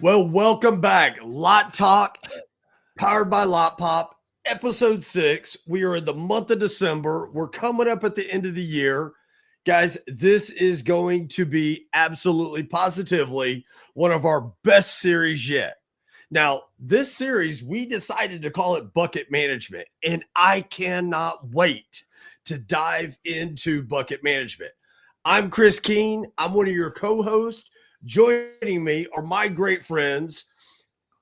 Well, welcome back. Lot Talk, powered by Lotpop, episode 6. We are in the month of December. We're coming up at the end of the year. Guys, this is going to be absolutely positively one of our best series yet. Now, this series, we decided to call it Bucket Management, and I cannot wait to dive into bucket management. I'm Chris Keene. I'm one of your co-hosts. Joining me are my great friends,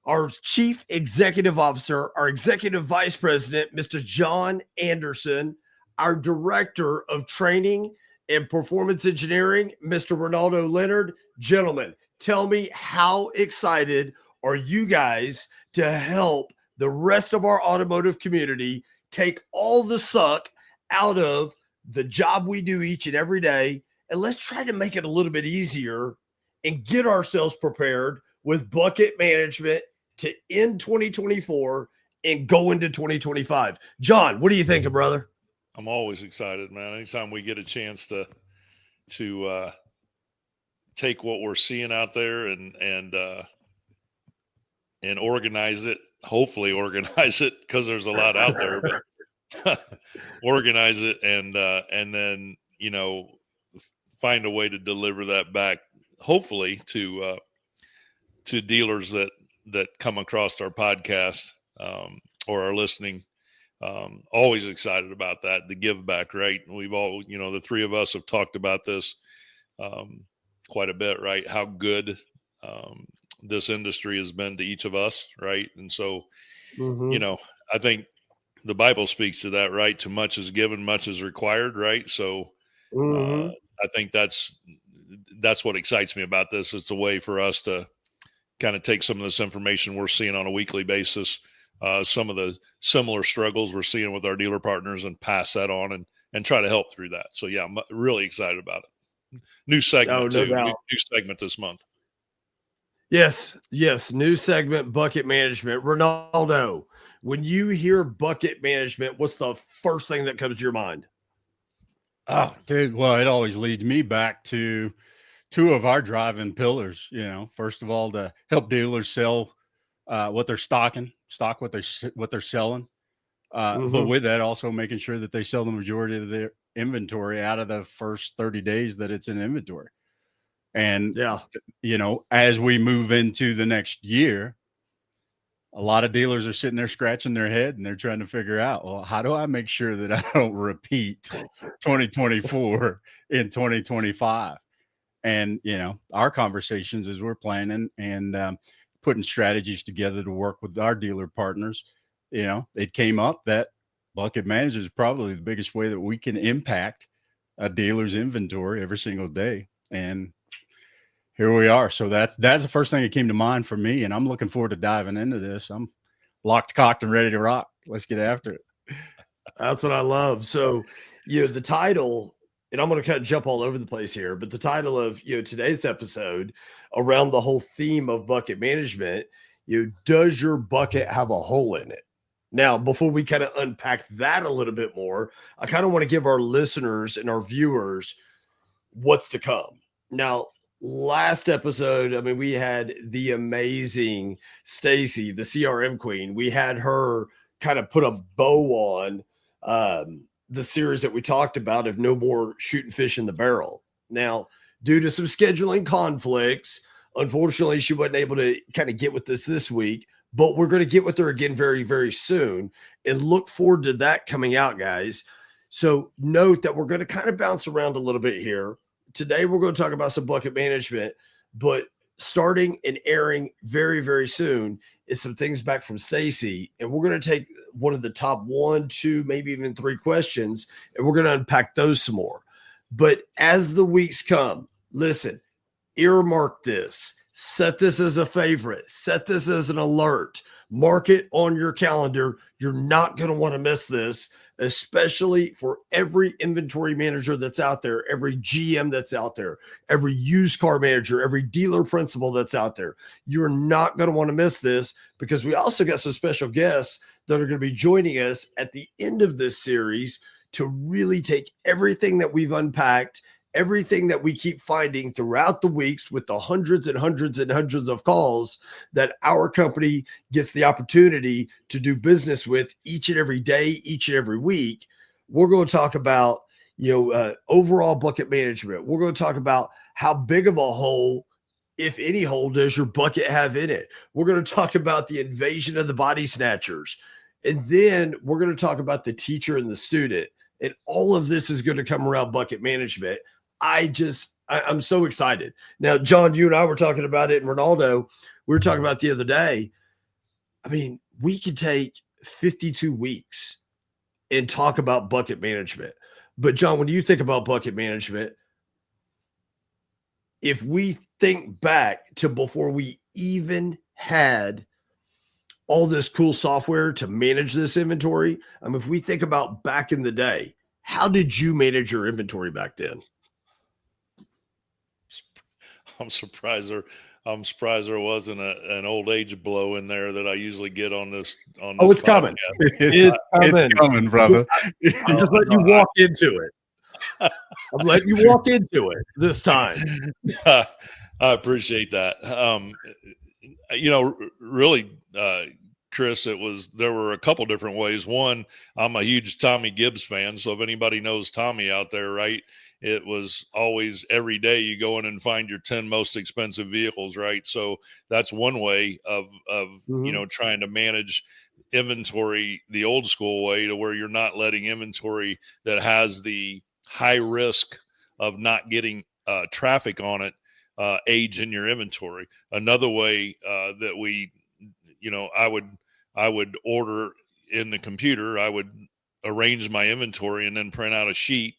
our Chief Executive Officer, our Executive Vice President, Mr. John Anderson, our Director of Training and Performance Engineering, Mr. Ronaldo Leonard. Gentlemen, tell me, how excited are you guys to help the rest of our automotive community take all the suck out of the job we do each and every day, and let's try to make it a little bit easier and get ourselves prepared with bucket management to end 2024 and go into 2025. John, what are you thinking, brother? I'm always excited, man. Anytime we get a chance to take what we're seeing out there and organize it, hopefully organize it, because there's a lot out there, but organize it and then, find a way to deliver that back, hopefully to dealers that come across our podcast or are listening. Always excited about that, the give back, right? We've all, the three of us have talked about this quite a bit, right? How good this industry has been to each of us, right? And so, I think the Bible speaks to that, right? Too much is given, much is required, right? So I think that's what excites me about this. It's a way for us to kind of take some of this information we're seeing on a weekly basis, some of the similar struggles we're seeing with our dealer partners, and pass that on and try to help through that. So yeah, I'm really excited about it. New segment too. New segment this month. Yes. New segment, bucket management. Ronaldo, when you hear bucket management, what's the first thing that comes to your mind? Oh, dude. Well, it always leads me back to two of our driving pillars. First of all, to help dealers sell what they're stock what they're selling. But with that, also making sure that they sell the majority of their inventory out of the first 30 days that it's in inventory. And, as we move into the next year, a lot of dealers are sitting there scratching their head and they're trying to figure out, well, how do I make sure that I don't repeat 2024 in 2025? And, our conversations as we're planning and putting strategies together to work with our dealer partners, it came up that bucket management is probably the biggest way that we can impact a dealer's inventory every single day. And here we are. So that's the first thing that came to mind for me. And I'm looking forward to diving into this. I'm locked, cocked, and ready to rock. Let's get after it. That's what I love. So, the title, and I'm going to kind of jump all over the place here, but the title of, today's episode around the whole theme of bucket management, does your bucket have a hole in it? Now, before we kind of unpack that a little bit more, I kind of want to give our listeners and our viewers what's to come. Now, last episode, we had the amazing Stacy, the CRM queen. We had her kind of put a bow on the series that we talked about of no more shooting fish in the barrel. Now, due to some scheduling conflicts, unfortunately, she wasn't able to kind of get with us this week, but we're going to get with her again very, very soon and look forward to that coming out, guys. So note that we're going to kind of bounce around a little bit here. Today, we're going to talk about some bucket management, but starting and airing very, very soon is some things back from Stacy. And we're going to take one of the top 1, 2, maybe even 3 questions, and we're going to unpack those some more. But as the weeks come, listen, earmark this, set this as a favorite, set this as an alert, mark it on your calendar. You're not going to want to miss this, especially for every inventory manager that's out there, every GM that's out there, every used car manager, every dealer principal that's out there. You're not going to want to miss this, because we also got some special guests that are going to be joining us at the end of this series to really take everything that we've unpacked everything that we keep finding throughout the weeks with the hundreds and hundreds and hundreds of calls that our company gets the opportunity to do business with each and every day, each and every week. We're going to talk about, overall bucket management. We're going to talk about how big of a hole, if any hole, does your bucket have in it. We're going to talk about the invasion of the body snatchers. And then we're going to talk about the teacher and the student. And all of this is going to come around bucket management. I'm so excited. Now, John, you and I were talking about it, and Ronaldo, we were talking about the other day. I mean, we could take 52 weeks and talk about bucket management. But John, when you think about bucket management, if we think back to before we even had all this cool software to manage this inventory, if we think about back in the day, how did you manage your inventory back then? I'm surprised there wasn't an old age blow in there that I usually get on this. It's coming. It's coming, brother. I'm just letting you walk into it. I'm letting you walk into it this time. I appreciate that. Really, Chris, there were a couple different ways. One, I'm a huge Tommy Gibbs fan. So if anybody knows Tommy out there, right, it was always every day you go in and find your 10 most expensive vehicles, right? So that's one way of trying to manage inventory the old school way, to where you're not letting inventory that has the high risk of not getting traffic on it age in your inventory. Another way that I would order in the computer, I would arrange my inventory and then print out a sheet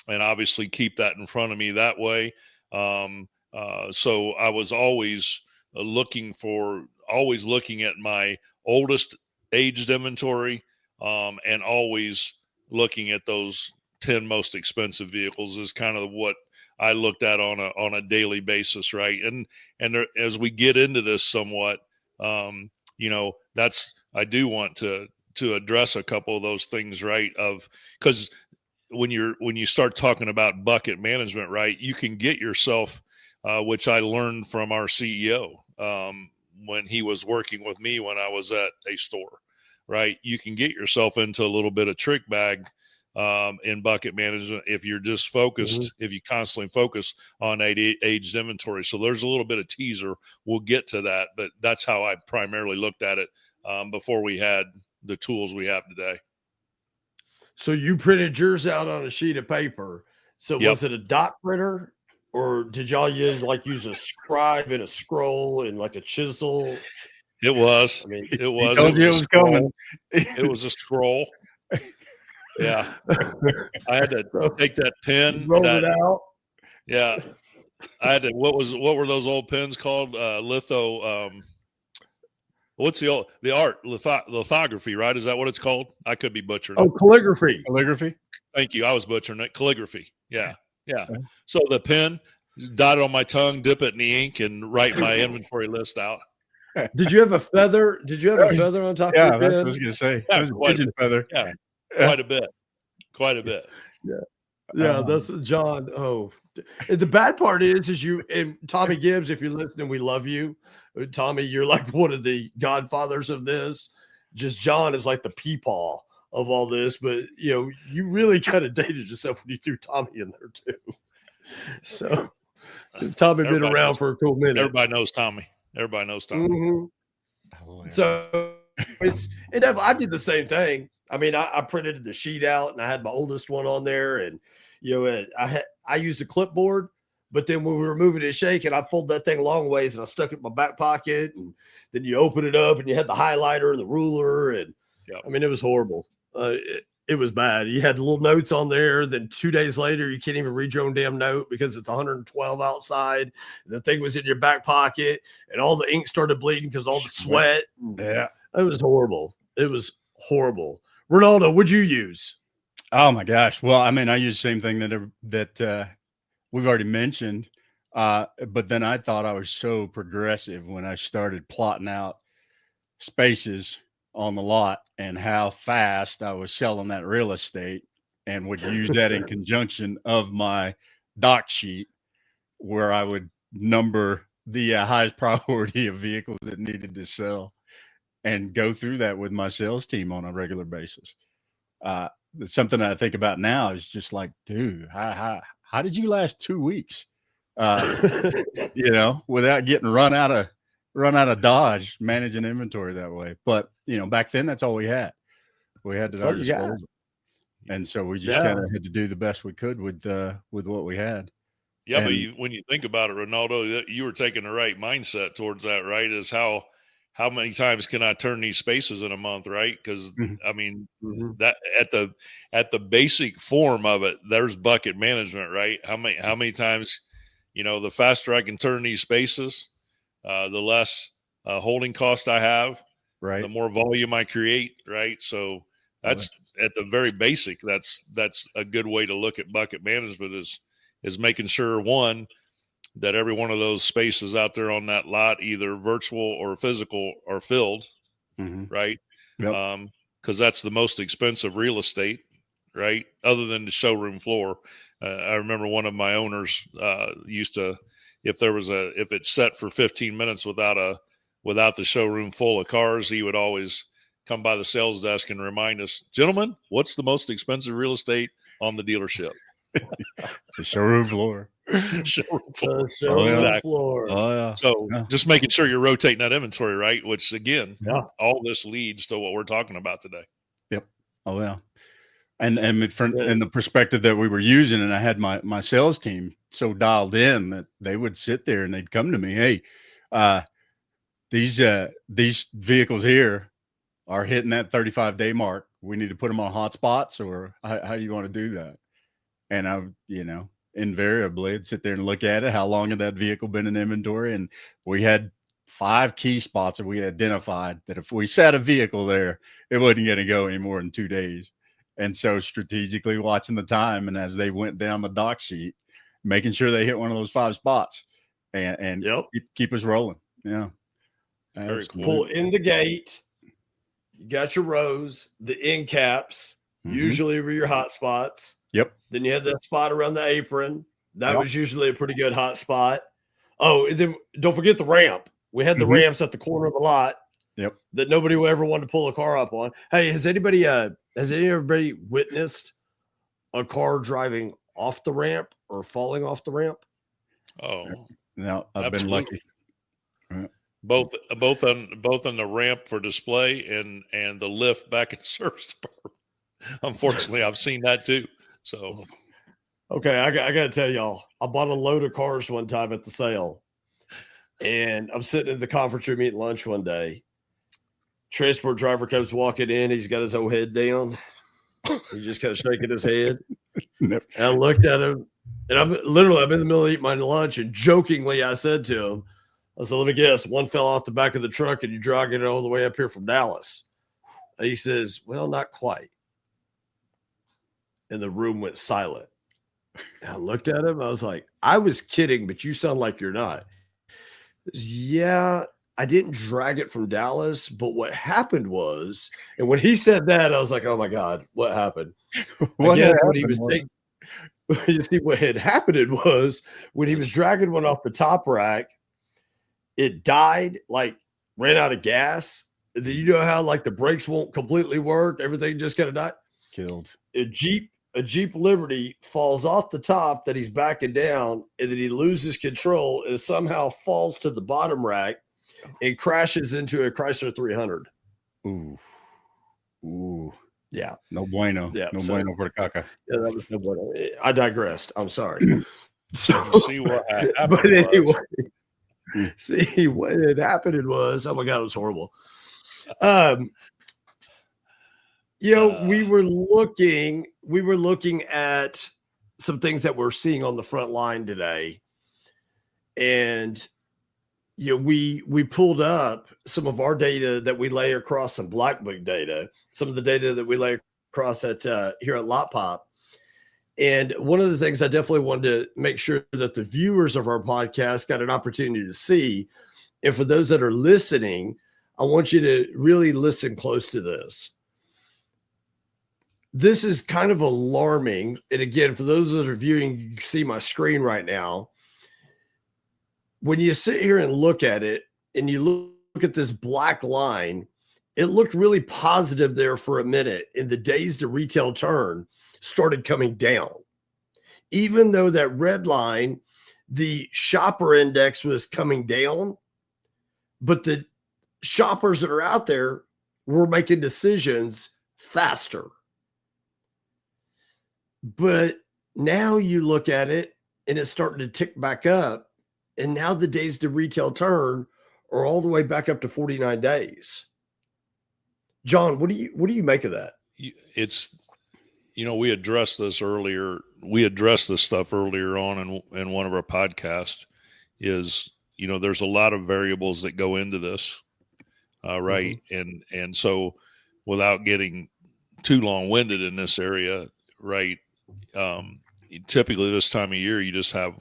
and obviously keep that in front of me that way. So I was always looking at my oldest aged inventory and always looking at those 10 most expensive vehicles is kind of what I looked at on a daily basis. Right. And as we get into this somewhat, I do want to address a couple of those things, right? Because when you start talking about bucket management, right, you can get yourself, which I learned from our CEO when he was working with me when I was at a store, right? You can get yourself into a little bit of trick bag in bucket management if you're just focused, if you constantly focus on aged inventory. So there's a little bit of teaser. We'll get to that, but that's how I primarily looked at it before we had the tools we have today. So you printed yours out on a sheet of paper. So was it a dot printer, or did y'all use a scribe and a scroll and like a chisel? It was. It was. Told you it was coming. It was a scroll. Yeah, I had to take that pen, roll it out. Yeah, I had to. What were those old pens called? Litho. What's the art? Lithography, right? Is that what it's called? I could be butchering. Oh, calligraphy. Calligraphy. Thank you. I was butchering it. Calligraphy. Yeah. So the pen, dot it on my tongue, dip it in the ink, and write my inventory list out. Did you have a feather? Did you have a feather on top of your pen? Yeah, that's what I was going to say. That was a pigeon feather. Yeah. Quite a bit. Yeah. That's John. Oh, the bad part is you and Tommy Gibbs. If you're listening, we love you, Tommy. You're like one of the godfathers of this. Just John is like the peepaw of all this, but you really kind of dated yourself when you threw Tommy in there too. So Tommy been around for a cool minute. Everybody knows Tommy. Mm-hmm. Oh, yeah. So I did the same thing. I printed the sheet out and I had my oldest one on there, and I used a clipboard, but then when we were moving and shaking, I folded that thing long ways and I stuck it in my back pocket, and then you open it up and you had the highlighter and the ruler, and it was horrible. It was bad. You had little notes on there. Then 2 days later, you can't even read your own damn note because it's 112 outside. The thing was in your back pocket, and all the ink started bleeding because all the sweat. Yeah, it was horrible. It was horrible. Ronaldo, what'd you use? Oh my gosh! Well, I use the same thing that we've already mentioned, but then I thought I was so progressive when I started plotting out spaces on the lot and how fast I was selling that real estate, and would use that in conjunction of my doc sheet where I would number the highest priority of vehicles that needed to sell and go through that with my sales team on a regular basis. It's something that I think about now is just like, dude, how did you last 2 weeks? Without getting run out of Dodge managing inventory that way. But back then that's all we had. We had at our disposal. And so we just kind of had to do the best we could with what we had. Yeah, but when you think about it, Ronaldo, you were taking the right mindset towards that, right? Is how many times can I turn these spaces in a month, right? Because I mean, that at the basic form of it, there's bucket management, right? How many times, the faster I can turn these spaces, the less holding cost I have, right? The more volume I create, right? So that's at the very basic. That's a good way to look at bucket management is making sure, one, that every one of those spaces out there on that lot, either virtual or physical, are filled, right? Yep. Because that's the most expensive real estate, right? Other than the showroom floor. I remember one of my owners used to, if it's set for 15 minutes without the showroom full of cars, he would always come by the sales desk and remind us, gentlemen, what's the most expensive real estate on the dealership? The showroom floor. Showroom floor. Showroom floor. Oh, yeah. So just making sure you're rotating that inventory, right? Which again, all this leads to what we're talking about today. Yep. Oh yeah. And in the perspective that we were using, and I had my sales team so dialed in that they would sit there and they'd come to me, hey, these vehicles here are hitting that 35-day mark. We need to put them on hot spots, or how you want to do that? And I, invariably I'd sit there and look at it. How long had that vehicle been in inventory? And we had 5 key spots that we identified that if we sat a vehicle there, it wasn't going to go any more than 2 days. And so strategically watching the time, and as they went down the dock sheet, making sure they hit one of those 5 spots and keep us rolling. Yeah. Very cool. Pull in the gate. You got your rows, the end caps, usually were your hot spots. Yep. Then you had that spot around the apron. That was usually a pretty good hot spot. Oh, and then don't forget the ramp. We had the ramps at the corner of the lot. Yep. That nobody would ever want to pull a car up on. Hey, has anybody witnessed a car driving off the ramp or falling off the ramp? Oh, no, I've been lucky. Right. Both on the ramp for display and the lift back in service department. Unfortunately, I've seen that too. So, okay, I got to tell y'all, I bought a load of cars one time at the sale, and I'm sitting in the conference room eating lunch one day. Transport driver comes walking in. He's got his old head down. He's just kind of shaking his head. And I looked at him, and I'm in the middle of eating my lunch, and jokingly I said to him, I said, let me guess, one fell off the back of the truck and you're dragging it all the way up here from Dallas. And he says, well, not quite. And the room went silent. And I looked at him. I was like, I was kidding, but you sound like you're not. Yeah, I didn't drag it from Dallas, but what happened was, and when he said that, I was like, oh my God, what happened? What had happened was when he was dragging one off the top rack, it died, ran out of gas. And then you know how the brakes won't completely work, everything just kind of died. Killed. A Jeep Liberty falls off the top that he's backing down, and then he loses control and somehow falls to the bottom rack and crashes into a Chrysler 300. Ooh. Yeah. No bueno. Yeah. No bueno for the caca. Yeah, that was no bueno. I digressed. I'm sorry. So see what happened. But anyway, see what had happened was, oh my God, it was horrible. We were looking at some things that we're seeing on the front line today. And we pulled up some of our data that we lay across some Black Book data, some of the data that we lay across here at Lotpop. And one of the things I definitely wanted to make sure that the viewers of our podcast got an opportunity to see, and for those that are listening, I want you to really listen close to this. this is kind of alarming. And again, for those that are viewing, you can see my screen right now. When you sit here and look at it and you look at this black line, it looked really positive there for a minute. And the days to retail turn started coming down. Even though that red line, the shopper index was coming down, but the shoppers that are out there were making decisions faster. But now you look at it and it's starting to tick back up. And now the days to retail turn are all the way back up to 49 days. John, what do you make of that? It's, we addressed this earlier. We addressed this stuff earlier on in one of our podcasts is, there's a lot of variables that go into this. Right. Mm-hmm. And so without getting too long winded in this area, right. Typically this time of year, you just have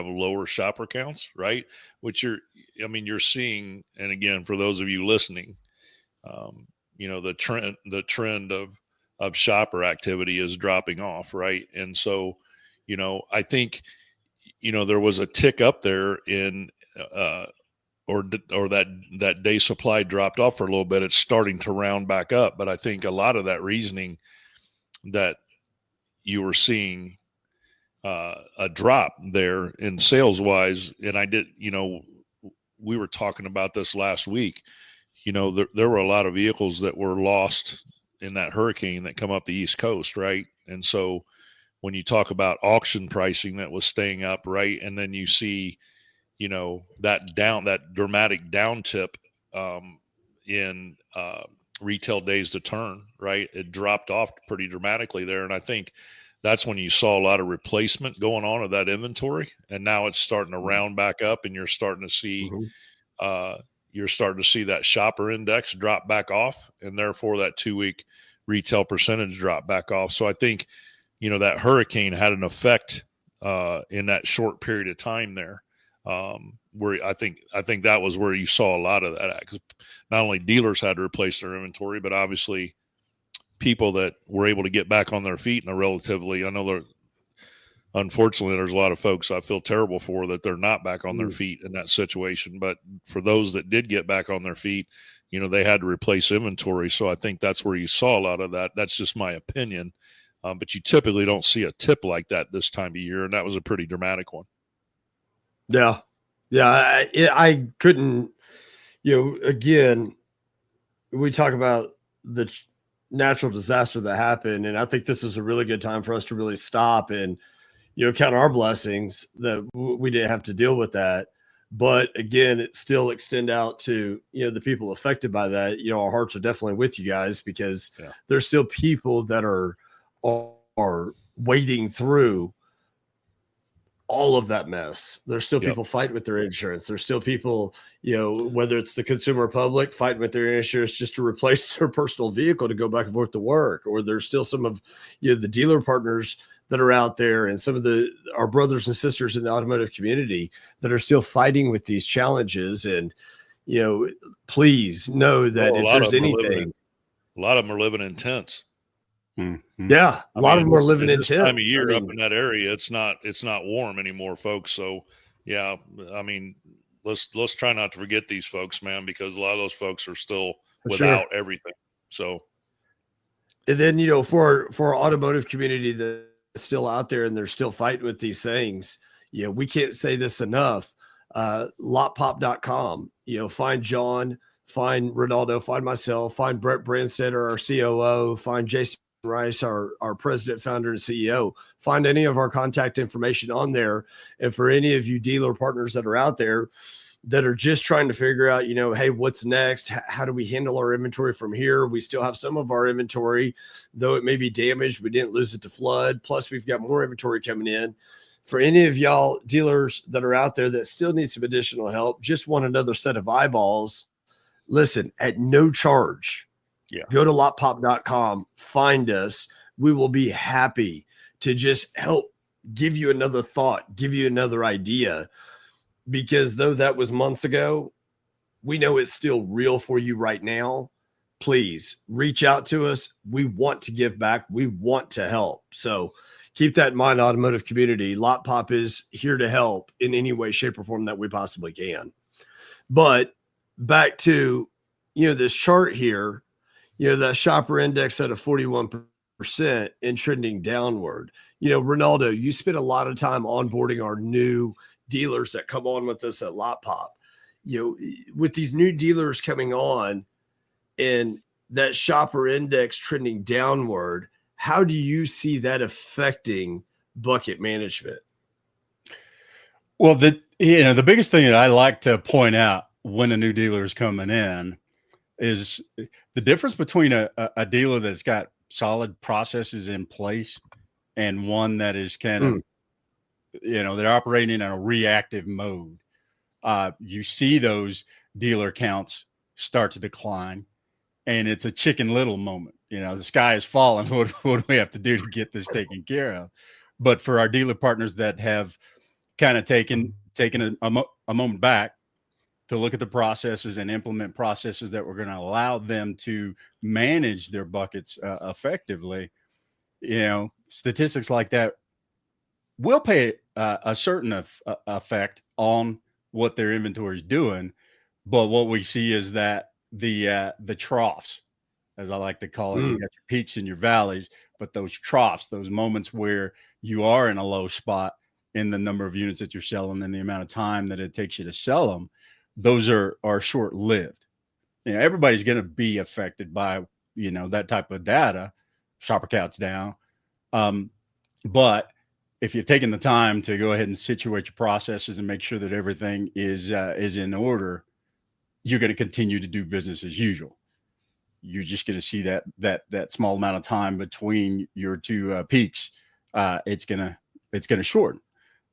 lower shopper counts, right? Which you're seeing. And again, for those of you listening, the trend of shopper activity is dropping off. Right. And so, I think, there was a tick up there in, or that day supply dropped off for a little bit. It's starting to round back up. But I think a lot of that reasoning that you were seeing a drop there in sales wise. And I did, we were talking about this last week, there were a lot of vehicles that were lost in that hurricane that come up the East Coast. Right. And so when you talk about auction pricing that was staying up, right. And then you see, that dramatic down tip in retail days to turn, right. It dropped off pretty dramatically there. And I think that's when you saw a lot of replacement going on of that inventory. And now it's starting to round back up and you're starting to see, that shopper index drop back off and therefore that 2-week retail percentage drop back off. So I think, that hurricane had an effect in that short period of time there. Where I think that was where you saw a lot of that at, because not only dealers had to replace their inventory, but obviously people that were able to get back on their feet in a relatively, unfortunately, there's a lot of folks I feel terrible for that they're not back on their feet in that situation. But for those that did get back on their feet, they had to replace inventory. So I think that's where you saw a lot of that. That's just my opinion. But you typically don't see a tip like that this time of year. And that was a pretty dramatic one. Yeah. Yeah. I couldn't, again, we talk about the natural disaster that happened. And I think this is a really good time for us to really stop and, count our blessings that we didn't have to deal with that. But again, it still extend out to, the people affected by that. Our hearts are definitely with you guys because there's still people that are wading through all of that mess. There's still people fighting with their insurance. There's still people, whether it's the consumer public fighting with their insurance just to replace their personal vehicle to go back and forth to work. Or there's still some of, the dealer partners that are out there and some of our brothers and sisters in the automotive community that are still fighting with these challenges. And, please know that if there's anything, a lot of them are living in tents. Mm-hmm. Yeah, a lot of them are living in tents. Time of year up in that area, it's not warm anymore, folks. So, yeah, let's try not to forget these folks, man, because a lot of those folks are still without everything. So, and then for our automotive community that's still out there and they're still fighting with these things, we can't say this enough. Lotpop.com. Find John, find Ronaldo, find myself, find Brett Brandstetter, our COO, find Jason Rice, our president, founder, and CEO. Find any of our contact information on there. And for any of you dealer partners that are out there that are just trying to figure out, hey, what's next? How do we handle our inventory from here? We still have some of our inventory, though it may be damaged. We didn't lose it to flood. Plus, we've got more inventory coming in. For any of y'all dealers that are out there that still need some additional help, just want another set of eyeballs, listen, at no charge. Go to lotpop.com, find us. We will be happy to just help give you another thought, give you another idea, because though that was months ago, we know it's still real for you right now. please reach out to us. We want to give back. We want to help. So keep that in mind, automotive community. Lotpop is here to help in any way, shape, or form that we possibly can. But back to, this chart here, that shopper index at a 41% and trending downward. Ronaldo, you spent a lot of time onboarding our new dealers that come on with us at Lotpop. With these new dealers coming on and that shopper index trending downward, how do you see that affecting bucket management? Well, the biggest thing that I like to point out when a new dealer is coming in is the difference between a dealer that's got solid processes in place and one that is kind of, they're operating in a reactive mode. You see those dealer counts start to decline, and it's a Chicken Little moment. The sky is falling. What do we have to do to get this taken care of? But for our dealer partners that have kind of taken a moment back to look at the processes and implement processes that we're going to allow them to manage their buckets effectively, statistics like that will pay a certain effect on what their inventory is doing. But what we see is that the troughs, as I like to call it, you got your peaks and your valleys, but those troughs, those moments where you are in a low spot in the number of units that you're selling and the amount of time that it takes you to sell them, those are short-lived. Everybody's going to be affected by, that type of data, shopper counts down. But if you've taken the time to go ahead and situate your processes and make sure that everything is in order, you're going to continue to do business as usual. You're just going to see that small amount of time between your two peaks. It's going to shorten.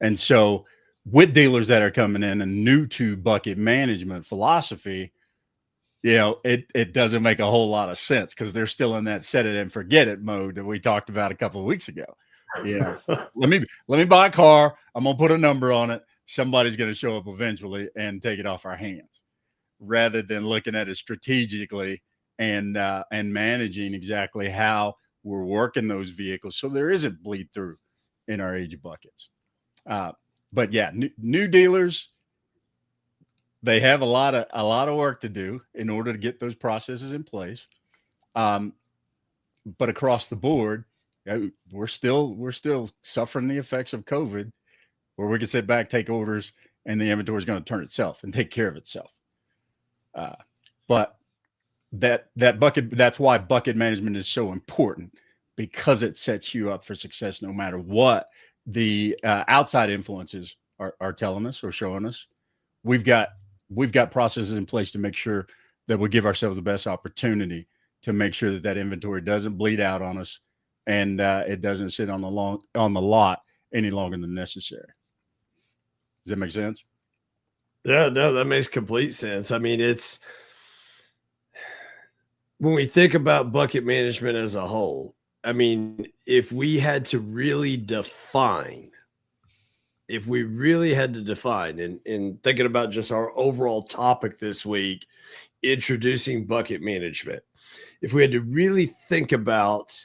And so with dealers that are coming in and new to bucket management philosophy, it doesn't make a whole lot of sense because they're still in that set it and forget it mode that we talked about a couple of weeks ago. Let me buy a car. I'm going to put a number on it. Somebody's going to show up eventually and take it off our hands, rather than looking at it strategically and managing exactly how we're working those vehicles so there isn't bleed through in our age buckets. But yeah, new dealers, they have a lot of work to do in order to get those processes in place. But across the board, we're still suffering the effects of COVID, where we can sit back, take orders, and the inventory is going to turn itself and take care of itself. But that bucket, that's why bucket management is so important, because it sets you up for success no matter what the outside influences are telling us or showing us. We've got processes in place to make sure that we give ourselves the best opportunity to make sure that inventory doesn't bleed out on us and it doesn't sit on the lot any longer than necessary. Does that make sense? Yeah, no, that makes complete sense. I mean, it's when we think about bucket management as a whole, I mean, if we had to really define, and thinking about just our overall topic this week, introducing bucket management, if we had to really think about,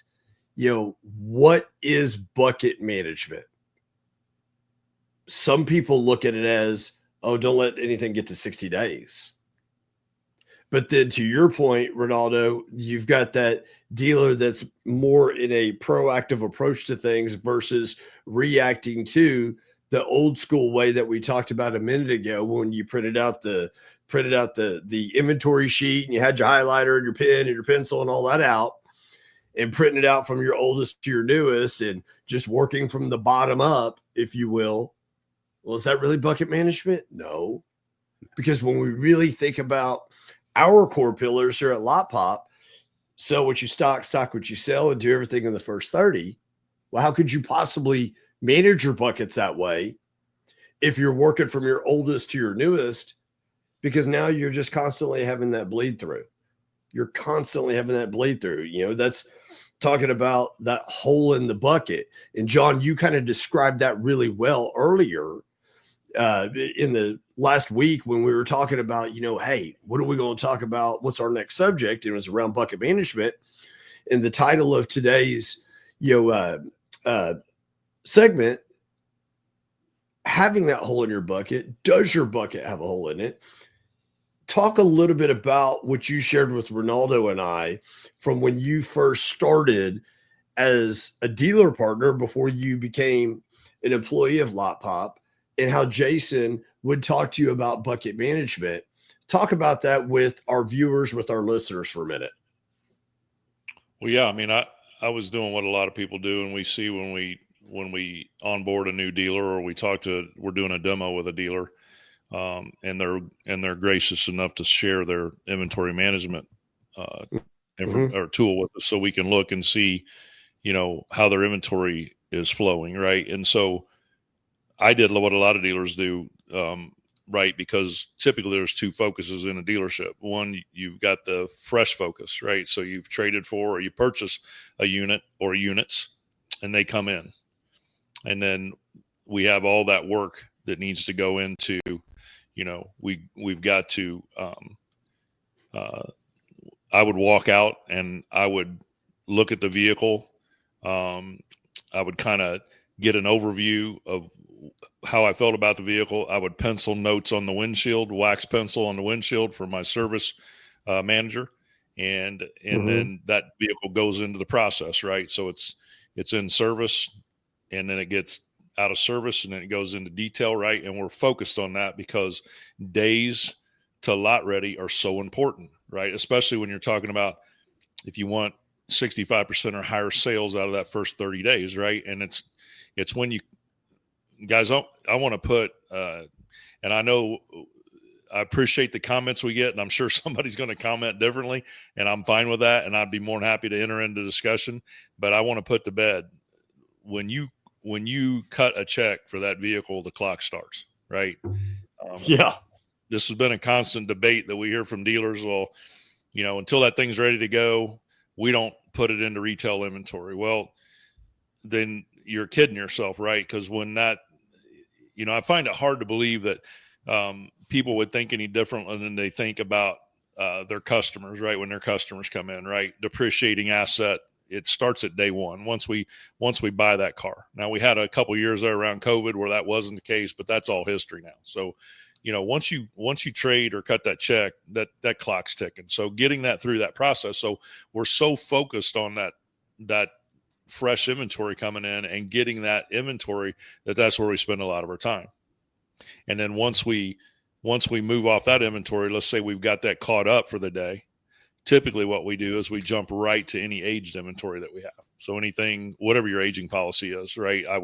what is bucket management? Some people look at it as, oh, don't let anything get to 60 days. But then to your point, Ronaldo, you've got that dealer that's more in a proactive approach to things versus reacting to the old school way that we talked about a minute ago, when you printed out the inventory sheet and you had your highlighter and your pen and your pencil and all that out, and printing it out from your oldest to your newest and just working from the bottom up, if you will. Well, is that really bucket management? No. Because when we really think about our core pillars here at Lotpop, sell what you stock what you sell, and do everything in the first 30. Well, how could you possibly manage your buckets that way if you're working from your oldest to your newest? Because now you're just constantly having that bleed through. That's talking about that hole in the bucket. And John, you kind of described that really well earlier in the last week when we were talking about, hey, what are we going to talk about? What's our next subject? And it was around bucket management. And the title of today's, segment, having that hole in your bucket. Does your bucket have a hole in it? Talk a little bit about what you shared with Ronaldo and I from when you first started as a dealer partner before you became an employee of Lotpop, and how Jason would talk to you about bucket management. Talk about that with our viewers, with our listeners for a minute. Well, yeah, I mean, I was doing what a lot of people do, and we see when we onboard a new dealer, or we're doing a demo with a dealer, and they're gracious enough to share their inventory management or tool with us, so we can look and see, how their inventory is flowing, right? And so I did what a lot of dealers do, right? Because typically there's two focuses in a dealership. One, you've got the fresh focus, right? So you've traded for or you purchase a unit or units, and they come in. And then we have all that work that needs to go into, we've got to, I would walk out and I would look at the vehicle. I would kind of get an overview of how I felt about the vehicle. I would pencil notes on the windshield, wax pencil on the windshield for my service manager. And then that vehicle goes into the process, right? So it's in service, and then it gets out of service, and then it goes into detail, right? And we're focused on that because days to lot ready are so important, right? Especially when you're talking about if you want 65% or higher sales out of that first 30 days, right? And it's when you guys, I want to put, and I know I appreciate the comments we get, and I'm sure somebody's going to comment differently, and I'm fine with that, and I'd be more than happy to enter into discussion. But I want to put to bed, when you cut a check for that vehicle, the clock starts, right? Yeah. This has been a constant debate that we hear from dealers. Well, until that thing's ready to go, we don't put it into retail inventory. Well, then you're kidding yourself, right? Because when that, I find it hard to believe that people would think any differently than they think about their customers, right? When their customers come in, right? Depreciating asset, it starts at day one. Once we buy that car. Now, we had a couple years there around COVID where that wasn't the case, but that's all history now. So, once you trade or cut that check, that clock's ticking. So getting that through that process. So we're so focused on that fresh inventory coming in and getting that inventory that's where we spend a lot of our time. And then once we move off that inventory, let's say we've got that caught up for the day. Typically what we do is we jump right to any aged inventory that we have. So anything, whatever your aging policy is, right? I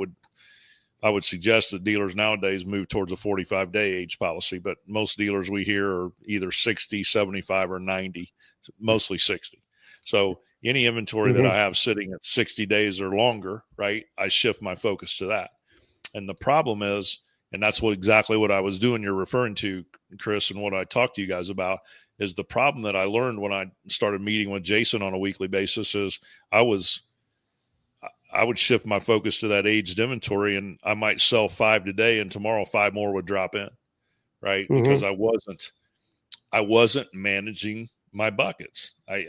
would suggest that dealers nowadays move towards a 45-day age policy, but most dealers we hear are either 60, 75, or 90, mostly 60. So any inventory that I have sitting at 60 days or longer, right, I shift my focus to that. And the problem is, and that's exactly what I was doing, you're referring to, Chris, and what I talked to you guys about, is the problem that I learned when I started meeting with Jason on a weekly basis is I would shift my focus to that aged inventory, and I might sell 5 today, and tomorrow 5 more would drop in, right? Because I wasn't managing my buckets. I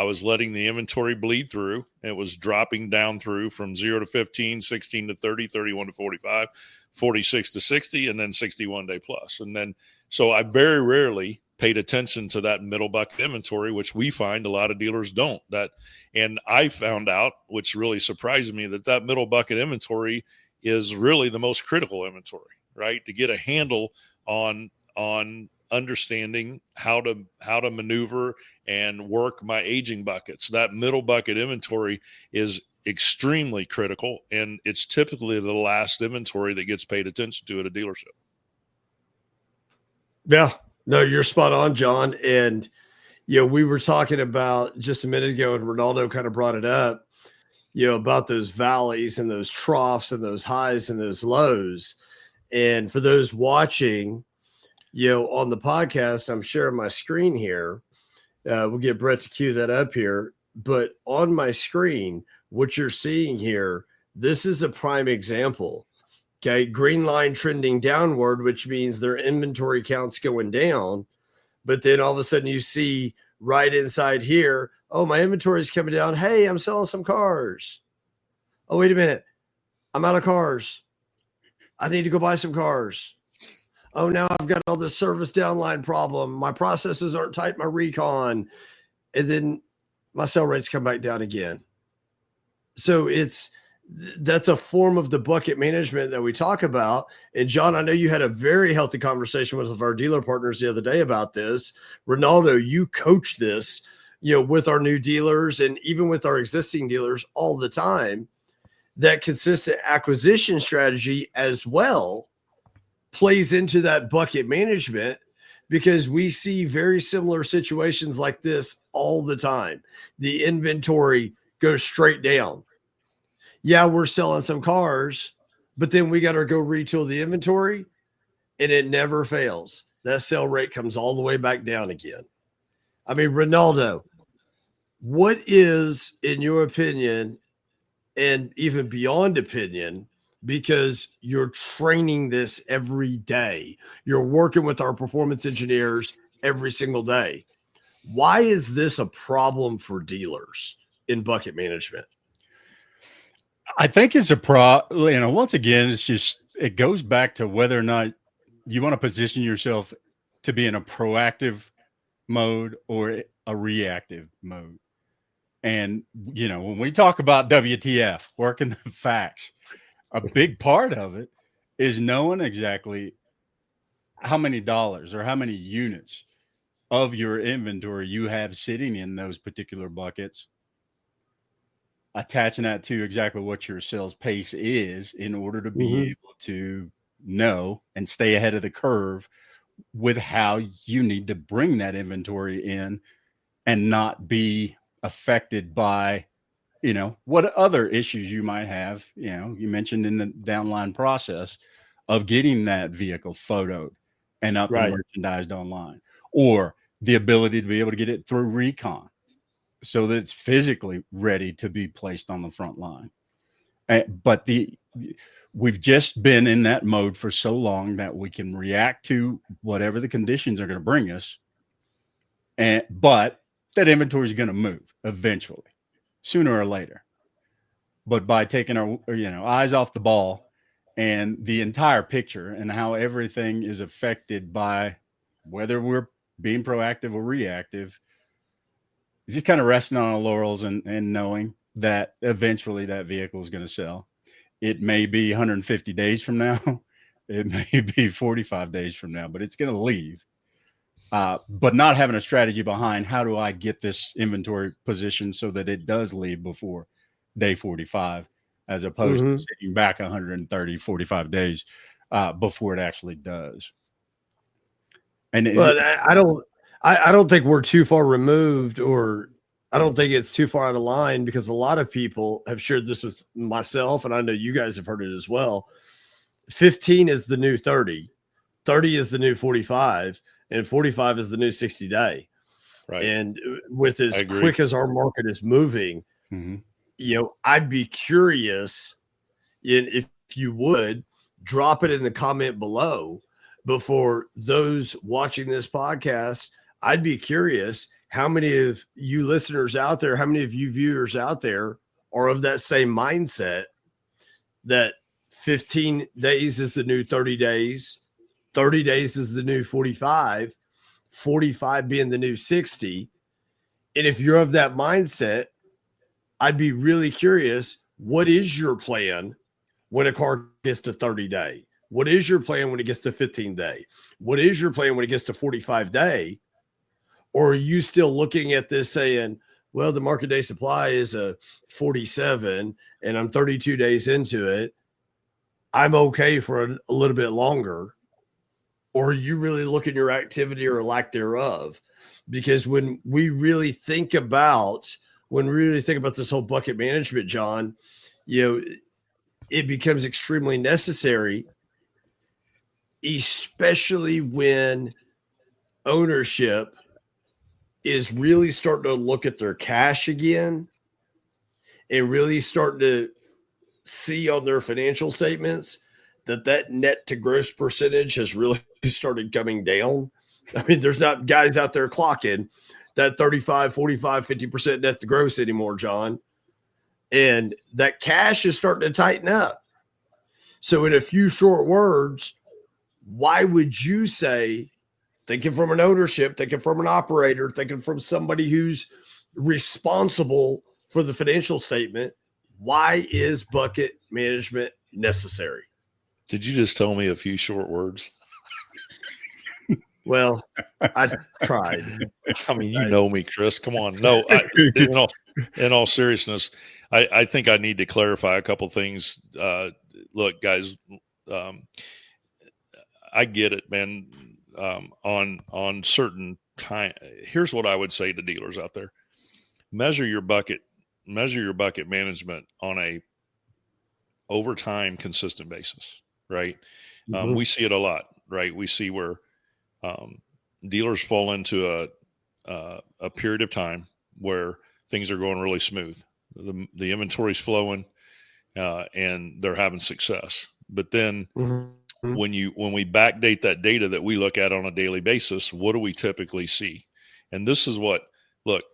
was letting the inventory bleed through. It was dropping down through from 0 to 15, 16 to 30, 31 to 45, 46 to 60, and then 61 day plus. And then, so I very rarely paid attention to that middle bucket inventory, which we find a lot of dealers don't. And I found out, which really surprised me, that middle bucket inventory is really the most critical inventory, right? To get a handle on understanding how to maneuver and work my aging buckets. That middle bucket inventory is extremely critical, and it's typically the last inventory that gets paid attention to at a dealership. Yeah, no, you're spot on, John. And, we were talking about just a minute ago, and Ronaldo kind of brought it up, about those valleys and those troughs and those highs and those lows. And for those watching, on the podcast, I'm sharing my screen here. We'll get Brett to cue that up here. But on my screen, what you're seeing here, this is a prime example Okay. Green line trending downward, which means their inventory count's going down. But then all of a sudden you see right inside here, oh, my inventory is coming down. Hey, I'm selling some cars. Oh, wait a minute. I'm out of cars. I need to go buy some cars. Oh, now I've got all this service downline problem. My processes aren't tight, my recon. And then my sell rates come back down again. So that's a form of the bucket management that we talk about. And John, I know you had a very healthy conversation with our dealer partners the other day about this. Ronaldo, you coach this, with our new dealers and even with our existing dealers all the time. That consistent acquisition strategy as well plays into that bucket management, because we see very similar situations like this all the time. The inventory goes straight down. Yeah, we're selling some cars, but then we got to go retool the inventory, and it never fails. That sell rate comes all the way back down again. I mean, Ronaldo, what is, in your opinion, and even beyond opinion, because you're training this every day, you're working with our performance engineers every single day, why is this a problem for dealers in bucket management? I think it's once again, it goes back to whether or not you want to position yourself to be in a proactive mode or a reactive mode. And, when we talk about WTF, working the facts, a big part of it is knowing exactly how many dollars or how many units of your inventory you have sitting in those particular buckets, attaching that to exactly what your sales pace is in order to be able to know and stay ahead of the curve with how you need to bring that inventory in and not be affected by, what other issues you might have. You mentioned in the downline process of getting that vehicle photoed and up and merchandised online, or the ability to be able to get it through recon so that it's physically ready to be placed on the front line. But we've just been in that mode for so long that we can react to whatever the conditions are going to bring us. But that inventory is going to move eventually, sooner or later. But by taking our eyes off the ball and the entire picture and how everything is affected by whether we're being proactive or reactive, just kind of resting on our laurels and knowing that eventually that vehicle is going to sell. It may be 150 days from now. It may be 45 days from now, but it's going to leave. But not having a strategy behind how do I get this inventory positioned so that it does leave before day 45, as opposed to sitting back 130, 45 days before it actually does. But I don't think we're too far removed, or I don't think it's too far out of line, because a lot of people have shared this with myself, and I know you guys have heard it as well. 15 is the new 30, 30 is the new 45, and 45 is the new 60 day. Right. And with as quick as our market is moving, I'd be curious if you would drop it in the comment below. Before those watching this podcast, I'd be curious how many of you listeners out there, how many of you viewers out there are of that same mindset that 15 days is the new 30 days, 30 days is the new 45, 45 being the new 60. And if you're of that mindset, I'd be really curious, what is your plan when a car gets to 30 day? What is your plan when it gets to 15 day? What is your plan when it gets to 45 day? Or are you still looking at this saying, well, the market day supply is a 47 and I'm 32 days into it, I'm okay for a little bit longer? Or are you really looking at your activity or lack thereof? Because when we really think about this whole bucket management, John, it becomes extremely necessary, especially when ownership is really starting to look at their cash again and really starting to see on their financial statements that net to gross percentage has really started coming down. I mean, there's not guys out there clocking that 35, 45, 50% net to gross anymore, John. And that cash is starting to tighten up. So in a few short words, why would you say, thinking from an ownership, thinking from an operator, thinking from somebody who's responsible for the financial statement, why is bucket management necessary? Did you just tell me a few short words? Well, I tried. I mean, you know me, Chris. Come on. No, in all seriousness, I think I need to clarify a couple things. Look, guys, I get it, man. On certain time, here's what I would say to dealers out there: measure your bucket management on a over time consistent basis, right? Mm-hmm. We see it a lot, right? We see where dealers fall into a period of time where things are going really smooth. The inventory's flowing, and they're having success. But then when we backdate that data that we look at on a daily basis, what do we typically see? And this is what, look,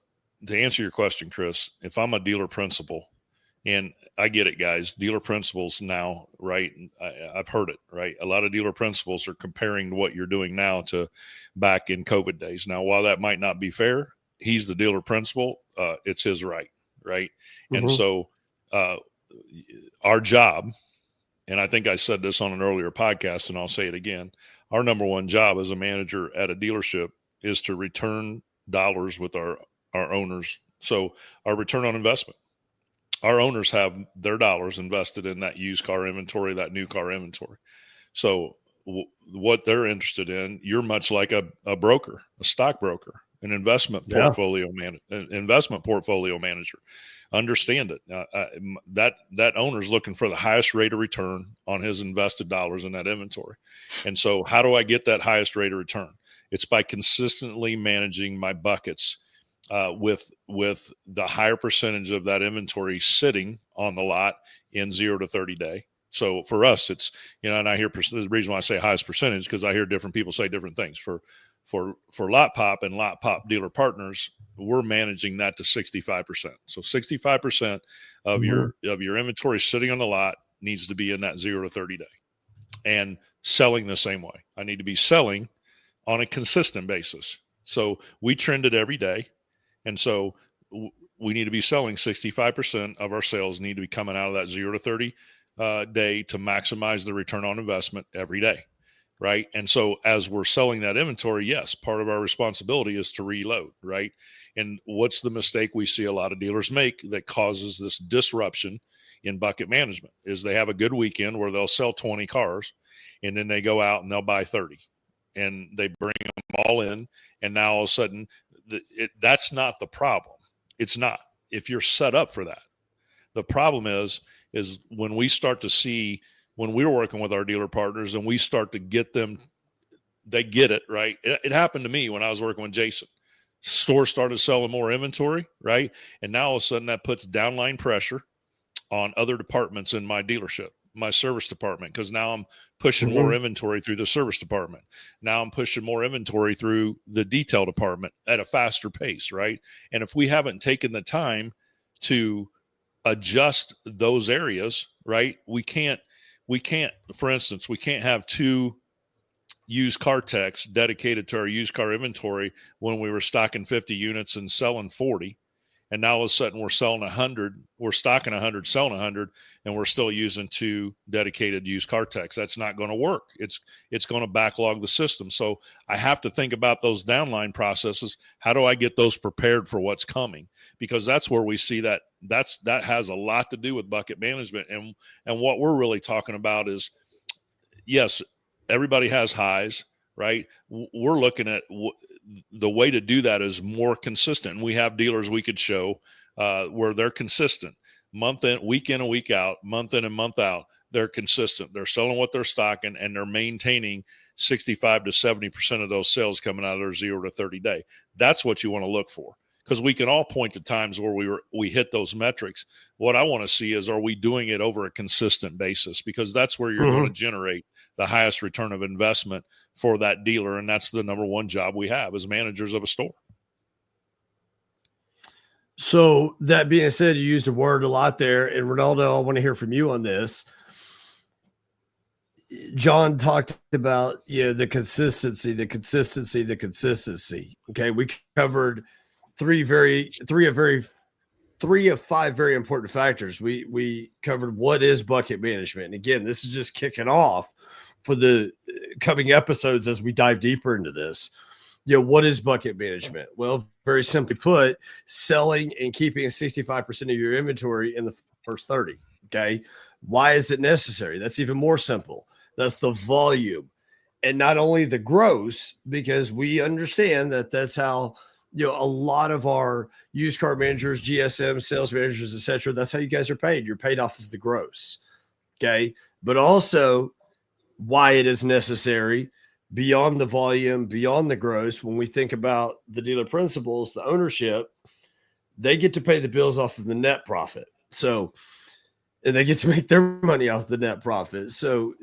to answer your question, Chris, if I'm a dealer principal, and I get it, guys, dealer principals now, right? I've heard it, right? A lot of dealer principals are comparing what you're doing now to back in COVID days. Now, while that might not be fair, he's the dealer principal. It's his right, right? And so our job, and I think I said this on an earlier podcast, and I'll say it again, our number one job as a manager at a dealership is to return dollars with our owners. So our return on investment. Our owners have their dollars invested in that used car inventory, that new car inventory. So what they're interested in, you're much like a broker, a stockbroker, an investment portfolio manager. Understand it. That owner's looking for the highest rate of return on his invested dollars in that inventory. And so how do I get that highest rate of return? It's by consistently managing my buckets with the higher percentage of that inventory sitting on the lot in 0 to 30 day. So for us, it's, and I hear the reason why I say highest percentage, because I hear different people say different things. For Lotpop and Lotpop dealer partners, we're managing that to 65%. So 65% of your inventory sitting on the lot needs to be in that 0 to 30 day, and selling the same way. I need to be selling on a consistent basis. So we trend it every day. And so we need to be selling 65% of our sales need to be coming out of that 0 to 30 day to maximize the return on investment every day. Right. And so as we're selling that inventory, yes, part of our responsibility is to reload. Right. And what's the mistake we see a lot of dealers make that causes this disruption in bucket management is they have a good weekend where they'll sell 20 cars and then they go out and they'll buy 30 and they bring them all in. And now all of a sudden, that's not the problem. It's not, if you're set up for that. The problem is when we start to see, when we're working with our dealer partners and we start to get them, they get it, right? It happened to me when I was working with Jason. Stores started selling more inventory, right? And now all of a sudden that puts downline pressure on other departments in my dealership, my service department, because now I'm pushing more inventory through the service department. Now I'm pushing more inventory through the detail department at a faster pace, right? And if we haven't taken the time to adjust those areas, right, we can't, for instance, we can't have 2 used car techs dedicated to our used car inventory when we were stocking 50 units and selling 40. And now all of a sudden we're selling 100, we're stocking 100, selling 100, and we're still using 2 dedicated used car techs. That's not going to work. It's going to backlog the system. So I have to think about those downline processes. How do I get those prepared for what's coming? Because that's where we see that has a lot to do with bucket management. And what we're really talking about is, yes, everybody has highs, right? We're looking at the way to do that is more consistent. And we have dealers we could show where they're consistent week in and week out, month in and month out. They're consistent. They're selling what they're stocking, and they're maintaining 65 to 70% of those sales coming out of their 0 to 30 day. That's what you want to look for. because we can all point to times where we hit those metrics. What I want to see is, are we doing it over a consistent basis? Because that's where you're going to generate the highest return of investment for that dealer. And that's the number one job we have as managers of a store. So that being said, you used a word a lot there, and Ronaldo, I want to hear from you on this. John talked about, the consistency. Okay. We covered three of five very important factors. We covered what is bucket management. And again, this is just kicking off for the coming episodes as we dive deeper into this. What is bucket management? Well, very simply put, selling and keeping 65% of your inventory in the first 30. Okay. Why is it necessary? That's even more simple. That's the volume, and not only the gross, because we understand that that's how, a lot of our used car managers, GSM, sales managers, etc. That's how you guys are paid. You're paid off of the gross. Okay. But also why it is necessary beyond the volume, beyond the gross. When we think about the dealer principals, the ownership, they get to pay the bills off of the net profit. So, and they get to make their money off the net profit. So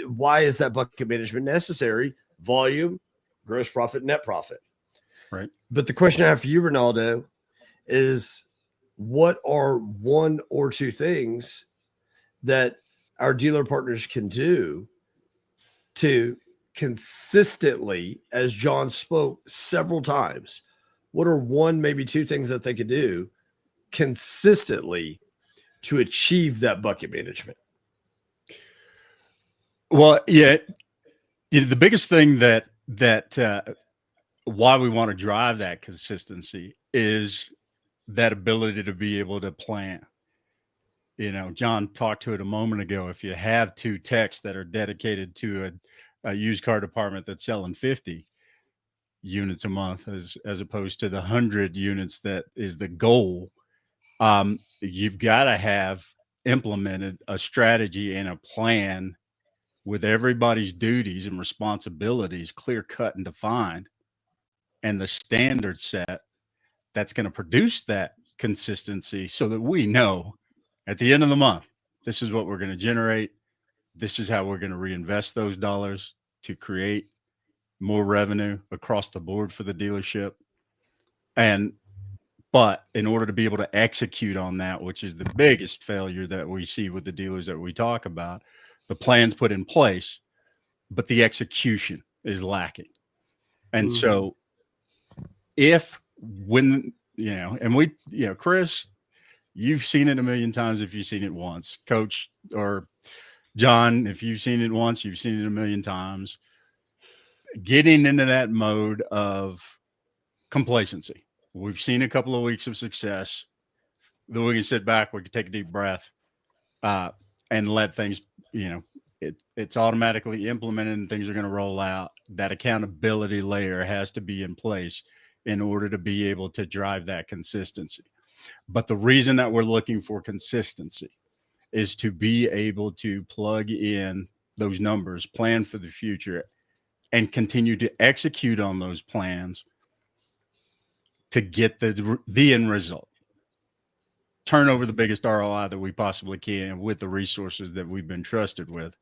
why is that bucket management necessary? Volume, gross profit, net profit. Right. But the question I have for you, Ronaldo, is what are one or two things that our dealer partners can do to consistently, as John spoke several times, what are one, maybe two things that they could do consistently to achieve that bucket management? Well, yeah, the biggest thing that why we want to drive that consistency is that ability to be able to plan. John talked to it a moment ago. If you have two techs that are dedicated to a used car department that's selling 50 units a month, as opposed to the 100 units that is the goal, you've got to have implemented a strategy and a plan with everybody's duties and responsibilities clear cut and defined, and the standard set that's going to produce that consistency, so that we know at the end of the month, this is what we're going to generate. This is how we're going to reinvest those dollars to create more revenue across the board for the dealership. But in order to be able to execute on that, which is the biggest failure that we see with the dealers that we talk about, the plan's put in place, but the execution is lacking. And so Chris, you've seen it a million times if you've seen it once. Coach or John, if you've seen it once, you've seen it a million times. Getting into that mode of complacency. We've seen a couple of weeks of success. Then we can sit back, we can take a deep breath, and let things, it's automatically implemented and things are going to roll out. That accountability layer has to be in place in order to be able to drive that consistency. But the reason that we're looking for consistency is to be able to plug in those numbers, plan for the future, and continue to execute on those plans to get the end result. Turn over the biggest ROI that we possibly can with the resources that we've been trusted with.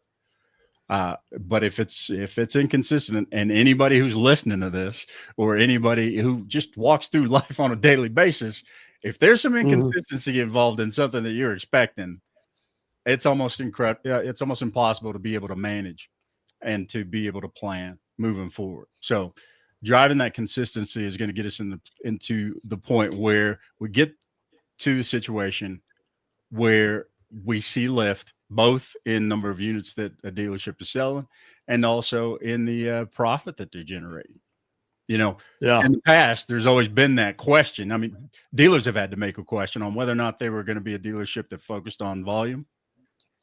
But if it's inconsistent, and anybody who's listening to this, or anybody who just walks through life on a daily basis, if there's some inconsistency involved in something that you're expecting, it's almost incredible. It's almost impossible to be able to manage and to be able to plan moving forward. So driving that consistency is going to get us into the point where we get to the situation where we see lift, both in number of units that a dealership is selling and also in the profit that they're generating. In the past, there's always been that question. I mean, dealers have had to make a question on whether or not they were going to be a dealership that focused on volume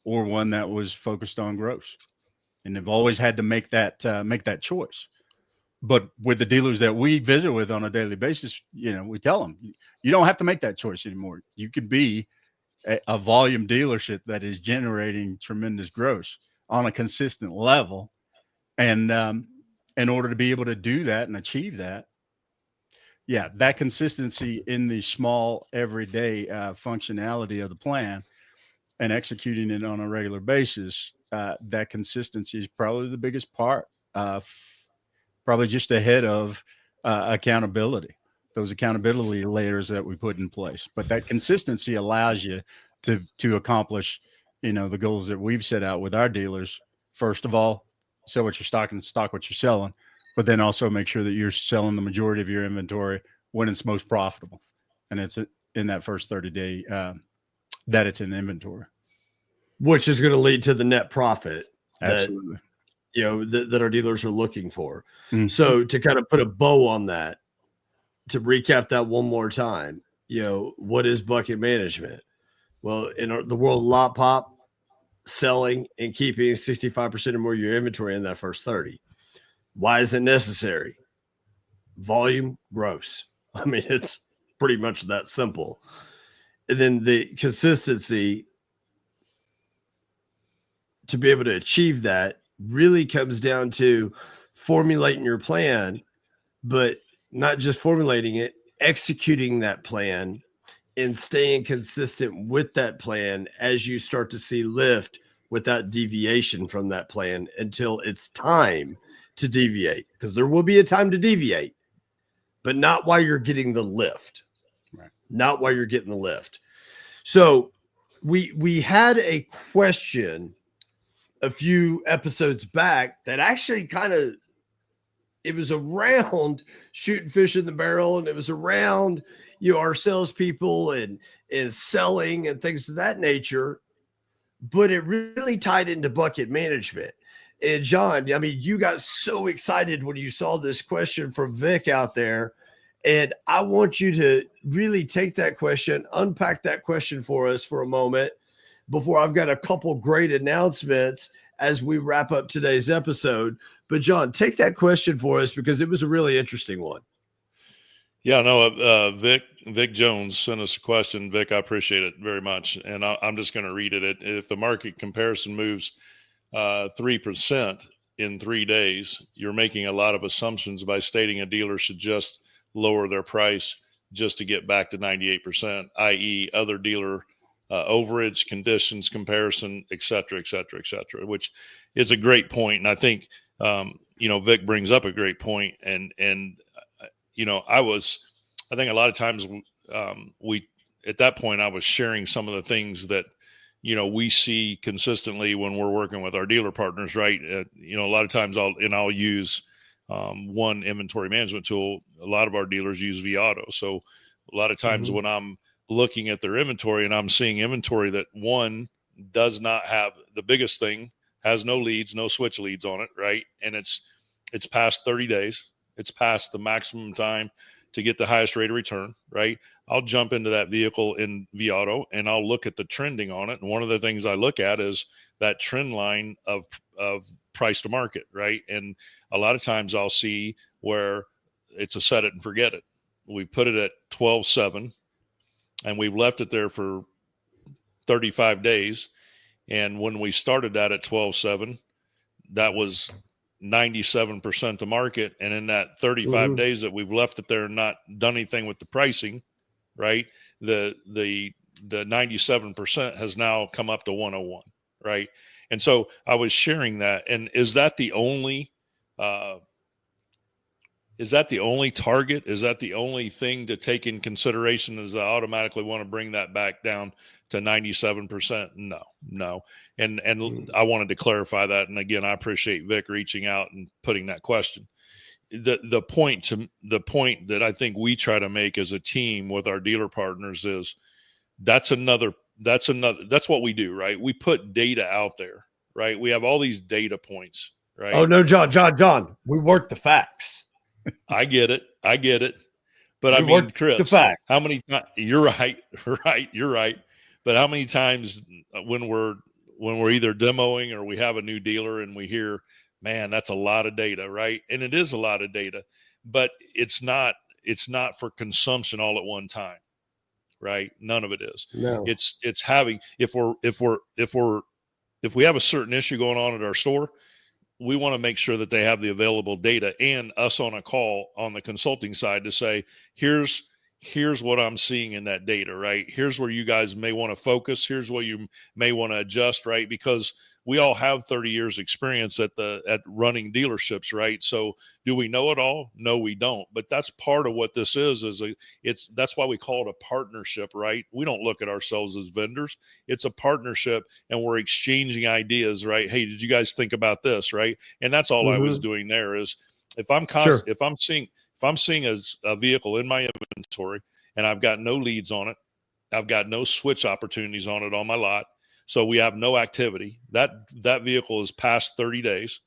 or one that was focused on gross. And they've always had to make that choice. But with the dealers that we visit with on a daily basis, we tell them, you don't have to make that choice anymore. You could be a volume dealership that is generating tremendous gross on a consistent level. And in order to be able to do that and achieve that, yeah, that consistency in the small everyday functionality of the plan and executing it on a regular basis, that consistency is probably the biggest part, probably just ahead of accountability, those accountability layers that we put in place. But that consistency allows you to accomplish, the goals that we've set out with our dealers. First of all, sell what you're stocking, stock what you're selling, but then also make sure that you're selling the majority of your inventory when it's most profitable, and it's in that first 30-day that it's in inventory, which is going to lead to the net profit absolutely, that our dealers are looking for. Mm-hmm. So to kind of put a bow on that, to recap that one more time, what is bucket management? Well, in the world of Lotpop, selling and keeping 65% or more of your inventory in that first 30. Why is it necessary? Volume, gross. I mean, it's pretty much that simple. And then the consistency to be able to achieve that really comes down to formulating your plan, but not just formulating it, executing that plan and staying consistent with that plan as you start to see lift without deviation from that plan until it's time to deviate. Because there will be a time to deviate, but not while you're getting the lift. Right. Not while you're getting the lift. So we had a question a few episodes back that actually it was around shooting fish in the barrel, and it was around our salespeople and selling and things of that nature, but it really tied into bucket management. And John, I mean, you got so excited when you saw this question from Vic out there, and I want you to really take that question, unpack that question for us for a moment before I've got a couple great announcements as we wrap up today's episode. But John, take that question for us because it was a really interesting one. Yeah, no, Vic Jones sent us a question. Vic, I appreciate it very much. And I'm just going to read it. If the market comparison moves 3% in 3 days, you're making a lot of assumptions by stating a dealer should just lower their price just to get back to 98%, i.e. other dealer overage, conditions, comparison, et cetera, which is a great point. And I think, Vic brings up a great point. And I think a lot of times at that point, I was sharing some of the things that, we see consistently when we're working with our dealer partners, right? A lot of times I'll use one inventory management tool. A lot of our dealers use vAuto. So a lot of times when I'm looking at their inventory and I'm seeing inventory that one does not have, the biggest thing has no leads, no switch leads on it, right? And it's past 30 days. It's past the maximum time to get the highest rate of return, right? I'll jump into that vehicle in vAuto and I'll look at the trending on it. And one of the things I look at is that trend line of price to market, right? And a lot of times I'll see where it's a set it and forget it. We put it at 12.7 and we've left it there for 35 days. And when we started that at 12.7, that was 97% to market. And in that 35 days that we've left it there and not done anything with the pricing, right? The 97% has now come up to 101, right? And so I was sharing that. And is that the only target? Is that the only thing to take in consideration? Is I automatically want to bring that back down to 97%? No. And I wanted to clarify that. And again, I appreciate Vic reaching out and putting that question. The point that I think we try to make as a team with our dealer partners is that's what we do, right? We put data out there, right? We have all these data points, right? Oh no, John, we work the facts. I get it. But I mean, Chris, the fact. How many times? You're right. But how many times when we're either demoing or we have a new dealer and we hear, man, that's a lot of data, right? And it is a lot of data, but it's not for consumption all at one time, right? None of it is. No. It's having, if we have a certain issue going on at our store, we want to make sure that they have the available data and us on a call on the consulting side to say, here's what I'm seeing in that data, right? Here's where you guys may want to focus. Here's where you may want to adjust, right? Because we all have 30 years experience at running dealerships, right? So do we know it all? No, we don't. But that's part of what this is that's why we call it a partnership, right? We don't look at ourselves as vendors. It's a partnership, and we're exchanging ideas, right? Hey, did you guys think about this, right? And that's all I was doing there is if I'm seeing a vehicle in my inventory and I've got no leads on it, I've got no switch opportunities on it on my lot, so we have no activity. That vehicle is past 30 days.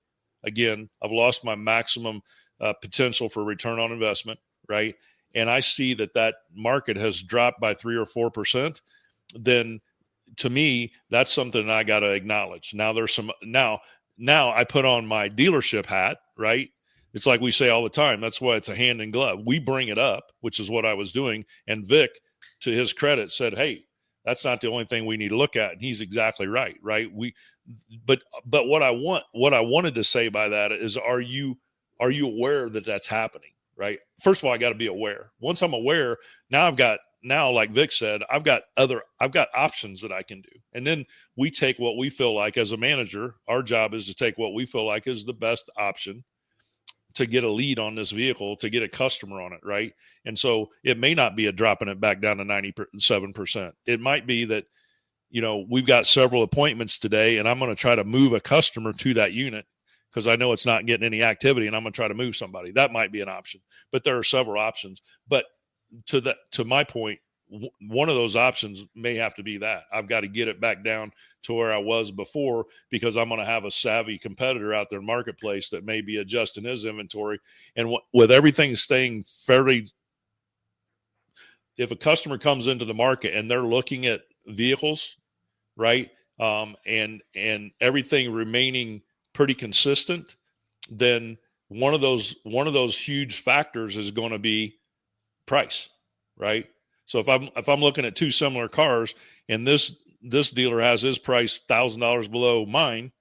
Again, I've lost my maximum potential for return on investment, right? And I see that market has dropped by 3 or 4%. Then, to me, that's something I got to acknowledge. Now now I put on my dealership hat, right? It's like we say all the time. That's why it's a hand in glove. We bring it up, which is what I was doing. And Vic, to his credit, said, "Hey, that's not the only thing we need to look at." And he's exactly right. Right. But what I wanted to say by that is, are you aware that that's happening? Right. First of all, I got to be aware. Once I'm aware, now, like Vic said, I've got options that I can do. And then we take what we feel like as a manager. Our job is to take what we feel like is the best option to get a lead on this vehicle, to get a customer on it, right? And so it may not be a dropping it back down to 97%. It might be that, we've got several appointments today, and I'm going to try to move a customer to that unit because I know it's not getting any activity, and I'm going to try to move somebody. That might be an option, but there are several options. But to my point, one of those options may have to be that I've got to get it back down to where I was before, because I'm going to have a savvy competitor out there in the marketplace that may be adjusting his inventory. And with everything staying fairly, if a customer comes into the market and they're looking at vehicles, right, and everything remaining pretty consistent, then one of those huge factors is going to be price, right? So if I'm looking at two similar cars and this dealer has his price $1,000 below mine,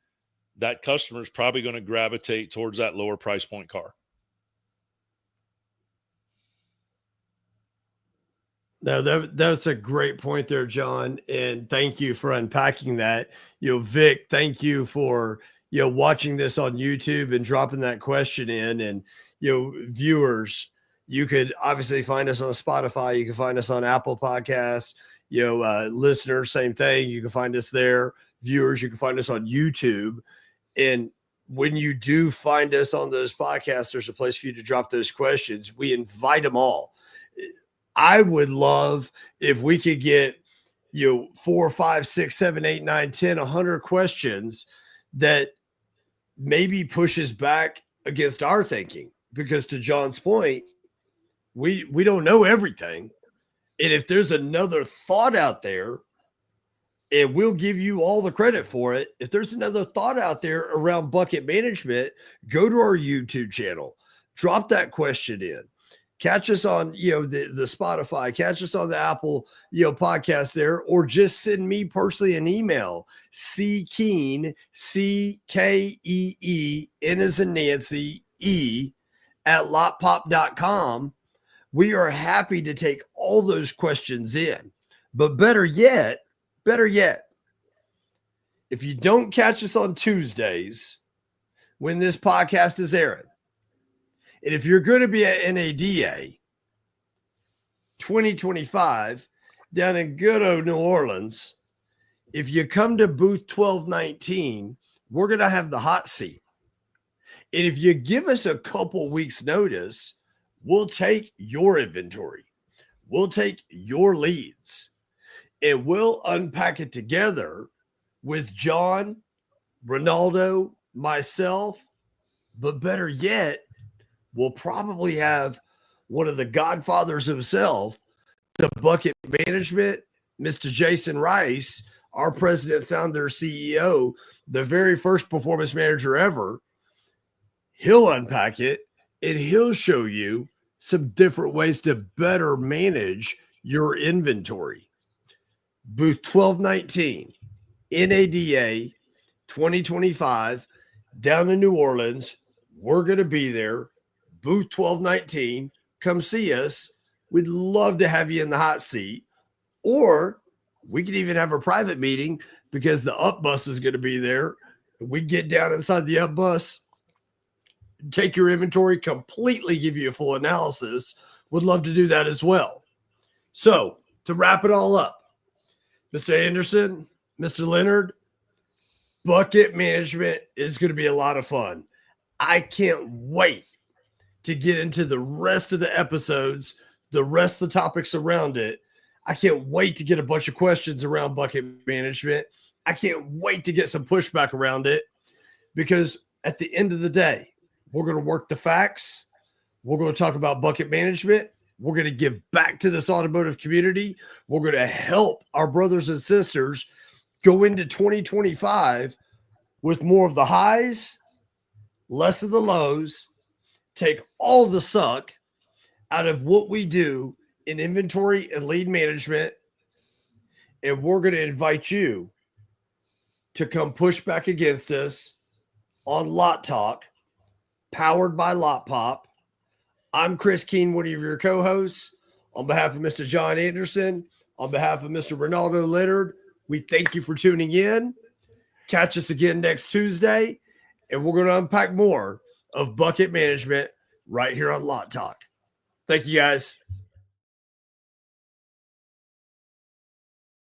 that customer is probably going to gravitate towards that lower price point car. No, that's a great point there, John. And thank you for unpacking that. Vic, thank you for, watching this on YouTube and dropping that question in. And, viewers, you could obviously find us on Spotify. You can find us on Apple Podcasts. Listeners, same thing. You can find us there. Viewers, you can find us on YouTube. And when you do find us on those podcasts, there's a place for you to drop those questions. We invite them all. I would love if we could get 4, 5, 6, 7, 8, 9, 10, 100 questions that maybe pushes back against our thinking. Because to John's point, we don't know everything. And if there's another thought out there, and we'll give you all the credit for it. If there's another thought out there around bucket management, go to our YouTube channel, drop that question in. Catch us on, the Spotify, catch us on the Apple, podcast there, or just send me personally an email, Keene, CKEE, N as in Nancy, E, at lotpop.com. We are happy to take all those questions in. But better yet, if you don't catch us on Tuesdays when this podcast is airing, and if you're going to be at NADA 2025 down in good old New Orleans, if you come to booth 1219, we're going to have the hot seat. And if you give us a couple weeks notice, we'll take your inventory. We'll take your leads, and we'll unpack it together with John, Ronaldo, myself. But better yet, we'll probably have one of the godfathers himself, the bucket management, Mr. Jason Rice, our president, founder, CEO, the very first performance manager ever. He'll unpack it, and he'll show you some different ways to better manage your inventory. Booth 1219, NADA 2025. down in New Orleans. We're going to be there. Booth 1219. Come see us. We'd love to have you in the hot seat. Or we could even have a private meeting because the up bus is going to be there. We get down inside the up bus, take your inventory, completely give you a full analysis. Would love to do that as well. So to wrap it all up, Mr. Anderson, Mr. Leonard, bucket management is going to be a lot of fun. I can't wait to get into the rest of the episodes, the rest of the topics around it. I can't wait to get a bunch of questions around bucket management. I can't wait to get some pushback around it, because at the end of the day, we're going to work the facts. We're going to talk about bucket management. We're going to give back to this automotive community. We're going to help our brothers and sisters go into 2025 with more of the highs, less of the lows, take all the suck out of what we do in inventory and lead management. And we're going to invite you to come push back against us on Lot Talk, powered by Lotpop. I'm Chris Keene, one of your co-hosts. On behalf of Mr. John Anderson, on behalf of Mr. Ronaldo Leonard, we thank you for tuning in. Catch us again next Tuesday, and we're going to unpack more of bucket management right here on Lot Talk. Thank you, guys.